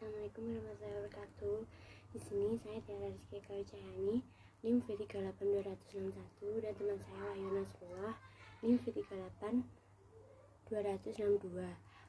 Assalamualaikum warahmatullahi wabarakatuh. Di sini saya Tiara Rizky Kawicayani, NIM V38261, dan teman saya Wahyu Nasrullah, NIM V38262.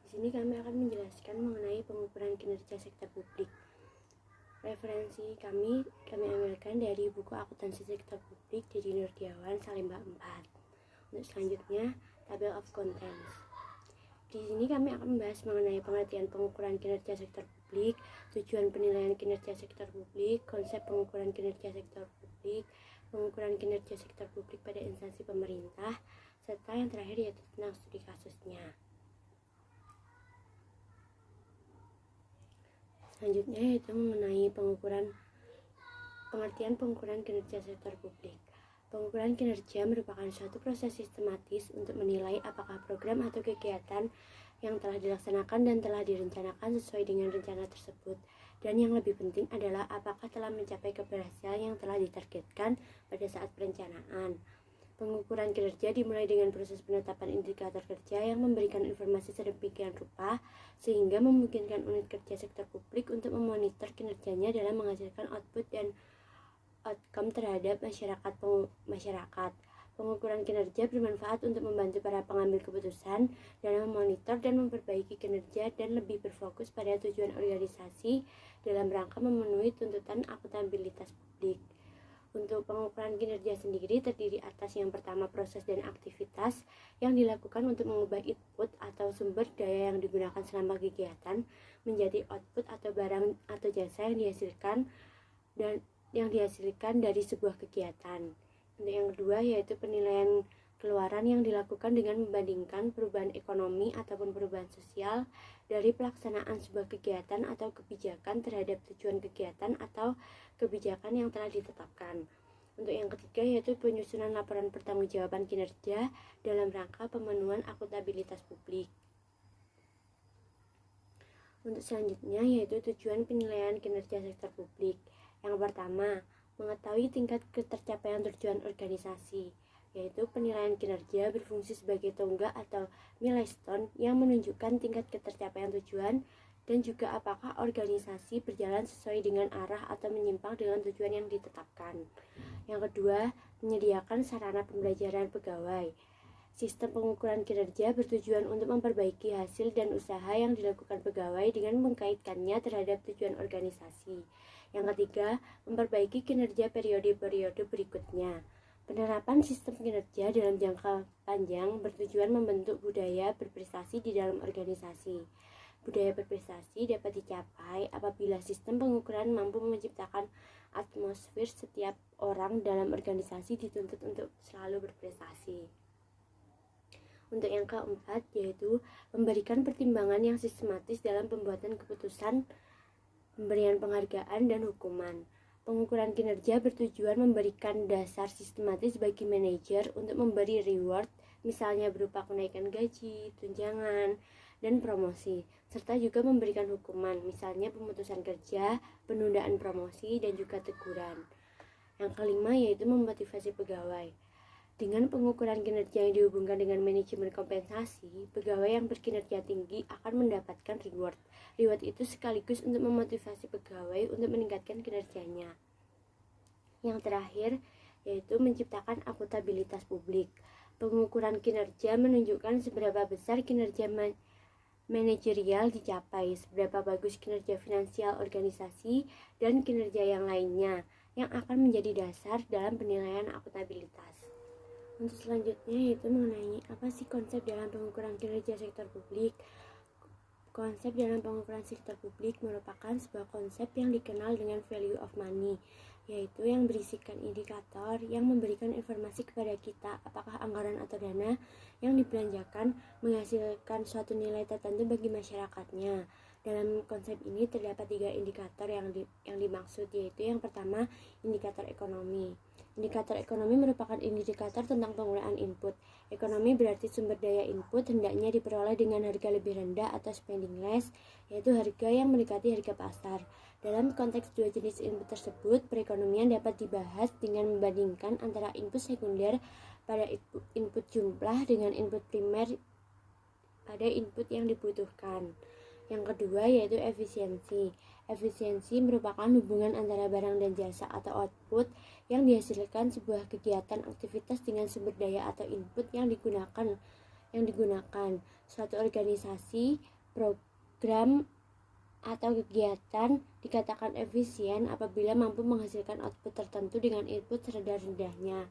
Di sini kami akan menjelaskan mengenai pengukuran kinerja sektor publik. Referensi kami ambilkan dari buku Akuntansi Sektor Publik Didi Nurdiawan Salemba 4. Untuk selanjutnya, Table of Contents. Di sini kami akan membahas mengenai pengertian pengukuran kinerja sektor publik, tujuan penilaian kinerja sektor publik, konsep pengukuran kinerja sektor publik, pengukuran kinerja sektor publik pada instansi pemerintah, serta yang terakhir yaitu tentang studi kasusnya. Selanjutnya yaitu mengenai pengertian pengukuran kinerja sektor publik. Pengukuran kinerja merupakan suatu proses sistematis untuk menilai apakah program atau kegiatan yang telah dilaksanakan dan telah direncanakan sesuai dengan rencana tersebut. Dan yang lebih penting adalah apakah telah mencapai keberhasilan yang telah ditargetkan pada saat perencanaan. Pengukuran kinerja dimulai dengan proses penetapan indikator kerja yang memberikan informasi sedemikian rupa sehingga memungkinkan unit kerja sektor publik untuk memonitor kinerjanya dalam menghasilkan output dan outcome terhadap masyarakat. Pengukuran kinerja bermanfaat untuk membantu para pengambil keputusan dalam memonitor dan memperbaiki kinerja dan lebih berfokus pada tujuan organisasi dalam rangka memenuhi tuntutan akuntabilitas publik. Untuk pengukuran kinerja sendiri terdiri atas yang pertama proses dan aktivitas yang dilakukan untuk mengubah input atau sumber daya yang digunakan selama kegiatan menjadi output atau barang atau jasa yang dihasilkan dari sebuah kegiatan. Untuk yang kedua yaitu penilaian keluaran yang dilakukan dengan membandingkan perubahan ekonomi ataupun perubahan sosial dari pelaksanaan sebuah kegiatan atau kebijakan terhadap tujuan kegiatan atau kebijakan yang telah ditetapkan. Untuk yang ketiga yaitu penyusunan laporan pertanggungjawaban kinerja dalam rangka pemenuhan akuntabilitas publik. Untuk selanjutnya yaitu tujuan penilaian kinerja sektor publik. Yang pertama, mengetahui tingkat ketercapaian tujuan organisasi, yaitu penilaian kinerja berfungsi sebagai tonggak atau milestone yang menunjukkan tingkat ketercapaian tujuan dan juga apakah organisasi berjalan sesuai dengan arah atau menyimpang dengan tujuan yang ditetapkan. Yang kedua, menyediakan sarana pembelajaran pegawai. Sistem pengukuran kinerja bertujuan untuk memperbaiki hasil dan usaha yang dilakukan pegawai dengan mengkaitkannya terhadap tujuan organisasi. Yang ketiga, memperbaiki kinerja periode-periode berikutnya. Penerapan sistem kinerja dalam jangka panjang bertujuan membentuk budaya berprestasi di dalam organisasi. Budaya berprestasi dapat dicapai apabila sistem pengukuran mampu menciptakan atmosfer setiap orang dalam organisasi dituntut untuk selalu berprestasi. Untuk yang keempat yaitu memberikan pertimbangan yang sistematis dalam pembuatan keputusan, pemberian penghargaan dan hukuman. Pengukuran kinerja bertujuan memberikan dasar sistematis bagi manajer untuk memberi reward, misalnya berupa kenaikan gaji, tunjangan, dan promosi, serta juga memberikan hukuman, misalnya pemutusan kerja, penundaan promosi, dan juga teguran. Yang kelima yaitu memotivasi pegawai. Dengan pengukuran kinerja yang dihubungkan dengan manajemen kompensasi, pegawai yang berkinerja tinggi akan mendapatkan reward. Reward itu sekaligus untuk memotivasi pegawai untuk meningkatkan kinerjanya. Yang terakhir, yaitu menciptakan akuntabilitas publik. Pengukuran kinerja menunjukkan seberapa besar kinerja manajerial dicapai, seberapa bagus kinerja finansial organisasi, dan kinerja yang lainnya, yang akan menjadi dasar dalam penilaian akuntabilitas. Untuk selanjutnya yaitu mengenai apa sih konsep dalam pengukuran kinerja sektor publik. Konsep dalam pengukuran sektor publik merupakan sebuah konsep yang dikenal dengan value of money, yaitu yang berisikan indikator yang memberikan informasi kepada kita apakah anggaran atau dana yang dibelanjakan menghasilkan suatu nilai tertentu bagi masyarakatnya. Dalam konsep ini terdapat 3 indikator yang dimaksud, yaitu yang pertama indikator ekonomi. Indikator ekonomi merupakan indikator tentang penggunaan input. Ekonomi berarti sumber daya input hendaknya diperoleh dengan harga lebih rendah atau spending less, yaitu harga yang mendekati harga pasar. Dalam konteks dua jenis input tersebut, perekonomian dapat dibahas dengan membandingkan antara input sekunder pada input jumlah dengan input primer pada input yang dibutuhkan. Yang kedua yaitu efisiensi. Efisiensi merupakan hubungan antara barang dan jasa atau output yang dihasilkan sebuah kegiatan aktivitas dengan sumber daya atau input yang digunakan. Suatu organisasi, program atau kegiatan dikatakan efisien apabila mampu menghasilkan output tertentu dengan input serendah-rendahnya,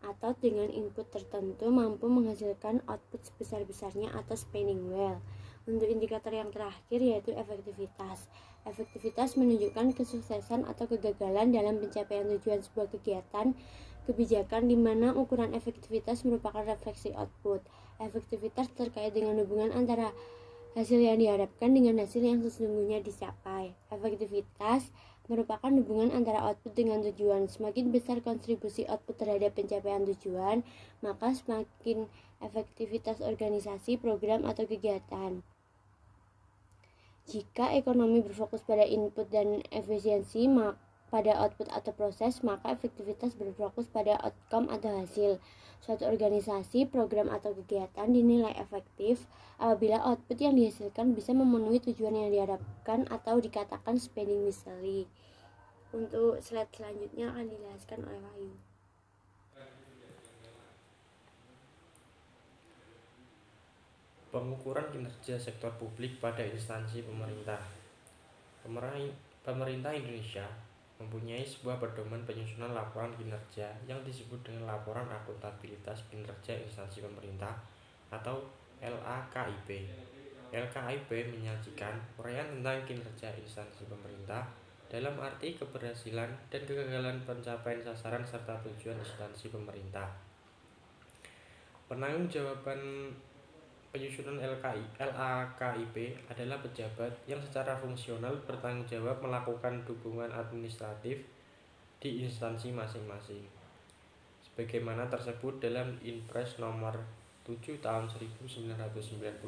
atau dengan input tertentu mampu menghasilkan output sebesar-besarnya atau spinning well. Untuk indikator yang terakhir yaitu efektivitas. Efektivitas menunjukkan kesuksesan atau kegagalan dalam pencapaian tujuan sebuah kegiatan kebijakan di mana ukuran efektivitas merupakan refleksi output. Efektivitas terkait dengan hubungan antara hasil yang diharapkan dengan hasil yang sesungguhnya dicapai. Efektivitas merupakan hubungan antara output dengan tujuan. Semakin besar kontribusi output terhadap pencapaian tujuan, maka semakin efektivitas organisasi, program, atau kegiatan. Jika ekonomi berfokus pada input dan efisiensi pada output atau proses, maka efektivitas berfokus pada outcome atau hasil. Suatu organisasi, program, atau kegiatan dinilai efektif apabila output yang dihasilkan bisa memenuhi tujuan yang diharapkan atau dikatakan spending wisely. Untuk slide selanjutnya akan dijelaskan oleh Wahyu. Pengukuran kinerja sektor publik pada instansi pemerintah. Pemerintah Indonesia mempunyai sebuah pedoman penyusunan laporan kinerja yang disebut dengan Laporan Akuntabilitas Kinerja Instansi Pemerintah atau LAKIP. LKIP menyajikan uraian tentang kinerja instansi pemerintah dalam arti keberhasilan dan kegagalan pencapaian sasaran serta tujuan instansi pemerintah. Penanggung-jawaban penyusunan LAKIP adalah pejabat yang secara fungsional bertanggung jawab melakukan dukungan administratif di instansi masing-masing. Sebagaimana tersebut dalam Inpres nomor 7 tahun 1999,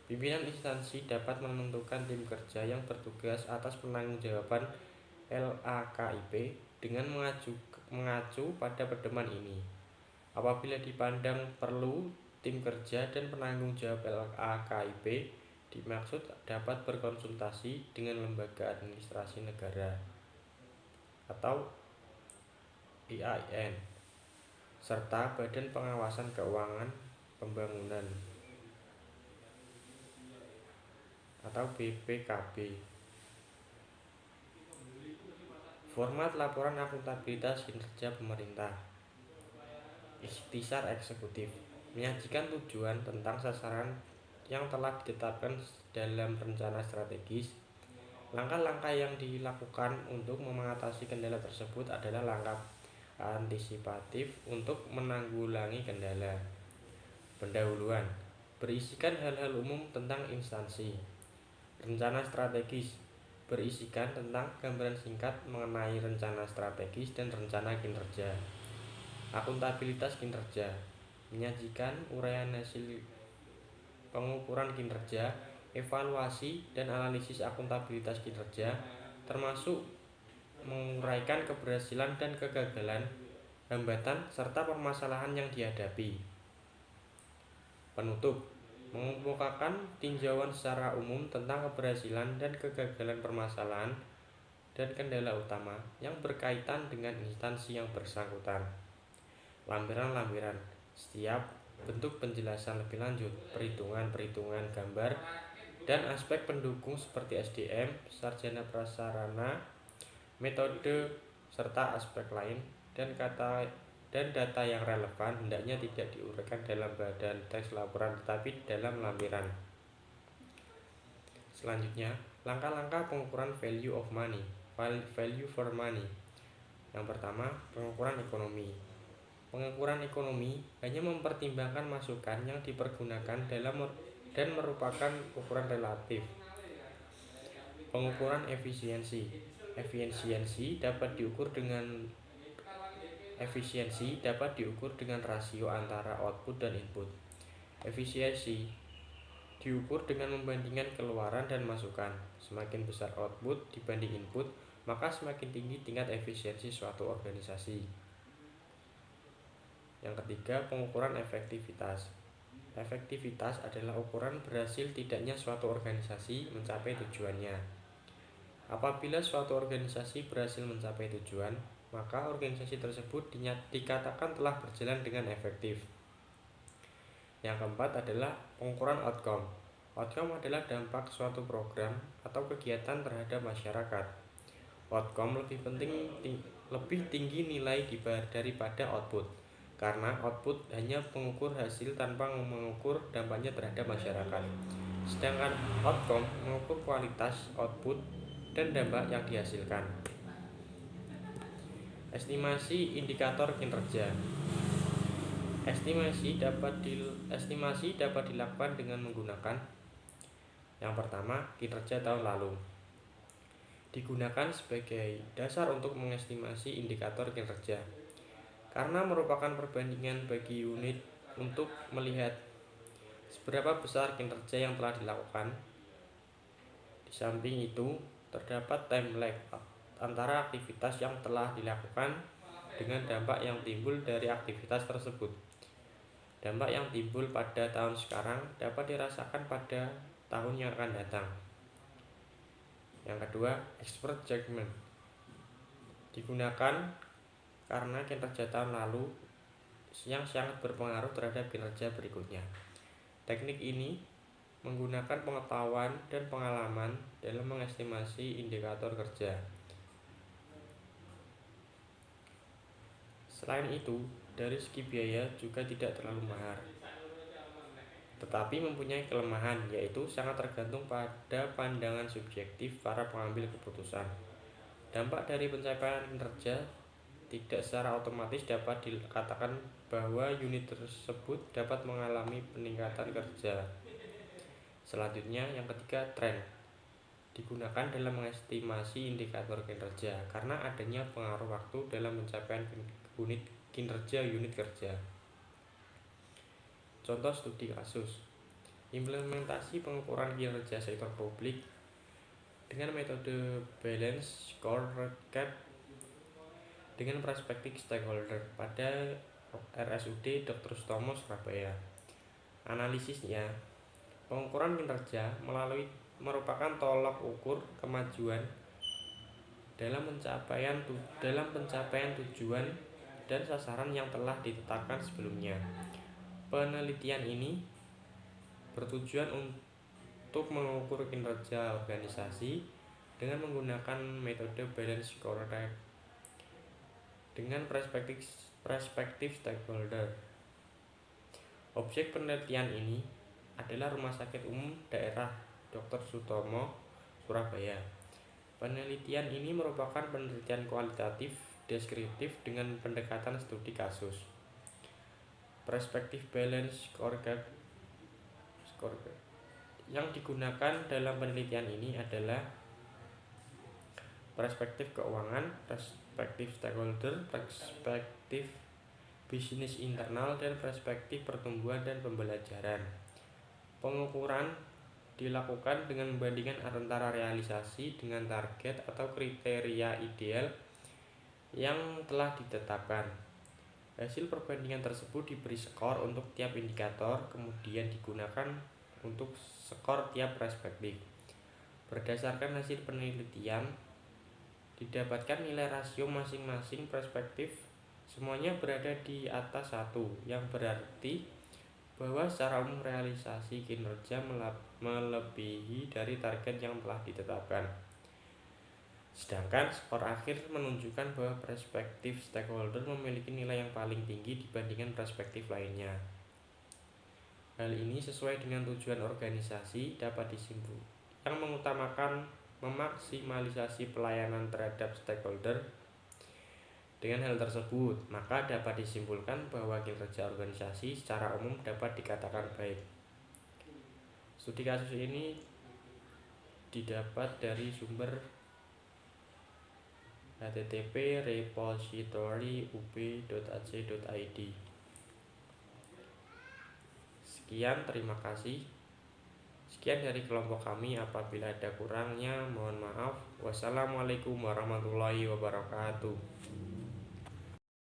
pimpinan instansi dapat menentukan tim kerja yang bertugas atas penanggung-jawaban LAKIP dengan mengacu pada pedoman ini. Apabila dipandang perlu, tim kerja dan penanggung jawab LAKIP dimaksud dapat berkonsultasi dengan lembaga administrasi negara atau IAIN serta Badan Pengawasan Keuangan Pembangunan atau BPKB. Format laporan akuntabilitas kinerja pemerintah. Ikhtisar eksekutif menyajikan tujuan tentang sasaran yang telah ditetapkan dalam rencana strategis. Langkah-langkah yang dilakukan untuk mengatasi kendala tersebut adalah langkah antisipatif untuk menanggulangi kendala. Pendahuluan berisikan hal-hal umum tentang instansi. Rencana strategis berisikan tentang gambaran singkat mengenai rencana strategis dan rencana kinerja. Akuntabilitas kinerja menyajikan uraian hasil pengukuran kinerja, evaluasi, dan analisis akuntabilitas kinerja, termasuk menguraikan keberhasilan dan kegagalan, hambatan, serta permasalahan yang dihadapi. Penutup mengemukakan tinjauan secara umum tentang keberhasilan dan kegagalan permasalahan dan kendala utama yang berkaitan dengan instansi yang bersangkutan. Lampiran-lampiran setiap bentuk penjelasan lebih lanjut, perhitungan gambar, dan aspek pendukung seperti SDM, sarjana prasarana, metode, serta aspek lain dan data yang relevan hendaknya tidak diuraikan dalam badan teks laporan tetapi dalam lampiran. Selanjutnya, langkah-langkah pengukuran value for money. Yang pertama, pengukuran ekonomi. Pengukuran ekonomi hanya mempertimbangkan masukan yang dipergunakan dan merupakan ukuran relatif. Pengukuran efisiensi. Efisiensi dapat diukur dengan rasio antara output dan input. Efisiensi diukur dengan membandingkan keluaran dan masukan. Semakin besar output dibanding input, maka semakin tinggi tingkat efisiensi suatu organisasi. Yang ketiga, pengukuran efektivitas. Efektivitas adalah ukuran berhasil tidaknya suatu organisasi mencapai tujuannya. Apabila suatu organisasi berhasil mencapai tujuan, maka organisasi tersebut dikatakan telah berjalan dengan efektif. Yang keempat adalah pengukuran outcome. Outcome adalah dampak suatu program atau kegiatan terhadap masyarakat. Outcome lebih tinggi nilai daripada output, karena output hanya mengukur hasil tanpa mengukur dampaknya terhadap masyarakat. Sedangkan outcome mengukur kualitas output dan dampak yang dihasilkan. Estimasi indikator kinerja. Estimasi dapat dilakukan dengan menggunakan yang pertama, kinerja tahun lalu. Digunakan sebagai dasar untuk mengestimasi indikator kinerja karena merupakan perbandingan bagi unit untuk melihat seberapa besar kinerja yang telah dilakukan. Di samping itu, terdapat time lag antara aktivitas yang telah dilakukan dengan dampak yang timbul dari aktivitas tersebut. Dampak yang timbul pada tahun sekarang dapat dirasakan pada tahun yang akan datang. Yang kedua, expert judgment. Digunakan karena kinerja tahun lalu yang sangat berpengaruh terhadap kinerja berikutnya. Teknik ini menggunakan pengetahuan dan pengalaman dalam mengestimasi indikator kerja. Selain itu, dari segi biaya juga tidak terlalu mahal, tetapi mempunyai kelemahan, yaitu sangat tergantung pada pandangan subjektif para pengambil keputusan. Dampak dari pencapaian kinerja tidak secara otomatis dapat dikatakan bahwa unit tersebut dapat mengalami peningkatan kerja. Selanjutnya, yang ketiga, tren. Digunakan dalam mengestimasi indikator kinerja karena adanya pengaruh waktu dalam pencapaian kinerja unit kerja. Contoh studi kasus. Implementasi pengukuran kinerja sektor publik dengan metode balance scorecard dengan perspektif stakeholder pada RSUD Dr. Sutomo Surabaya. Analisisnya, pengukuran kinerja merupakan tolok ukur kemajuan dalam pencapaian tujuan dan sasaran yang telah ditetapkan sebelumnya. Penelitian ini bertujuan untuk mengukur kinerja organisasi dengan menggunakan metode balance scorecard dengan perspektif stakeholder. Objek penelitian ini adalah Rumah Sakit Umum Daerah Dr. Sutomo, Surabaya. Penelitian ini merupakan penelitian kualitatif deskriptif dengan pendekatan studi kasus. Perspektif balance scorecard yang digunakan dalam penelitian ini adalah perspektif keuangan, perspektif stakeholder, perspektif bisnis internal, dan perspektif pertumbuhan dan pembelajaran. Pengukuran dilakukan dengan membandingkan antara realisasi dengan target atau kriteria ideal yang telah ditetapkan. Hasil perbandingan tersebut diberi skor untuk tiap indikator, kemudian digunakan untuk skor tiap perspektif. Berdasarkan hasil penelitian, didapatkan nilai rasio masing-masing perspektif semuanya berada di atas 1, yang berarti bahwa secara umum realisasi kinerja melebihi dari target yang telah ditetapkan. Sedangkan skor akhir menunjukkan bahwa perspektif stakeholder memiliki nilai yang paling tinggi dibandingkan perspektif lainnya. Hal ini sesuai dengan tujuan organisasi dapat disimpulkan yang mengutamakan memaksimalisasi pelayanan terhadap stakeholder. Dengan hal tersebut, maka dapat disimpulkan bahwa kinerja organisasi secara umum dapat dikatakan baik. Studi kasus ini didapat dari sumber http repository.up.ac.id. Sekian, terima kasih. Sekian dari kelompok kami, apabila ada kurangnya mohon maaf. Wassalamualaikum warahmatullahi wabarakatuh.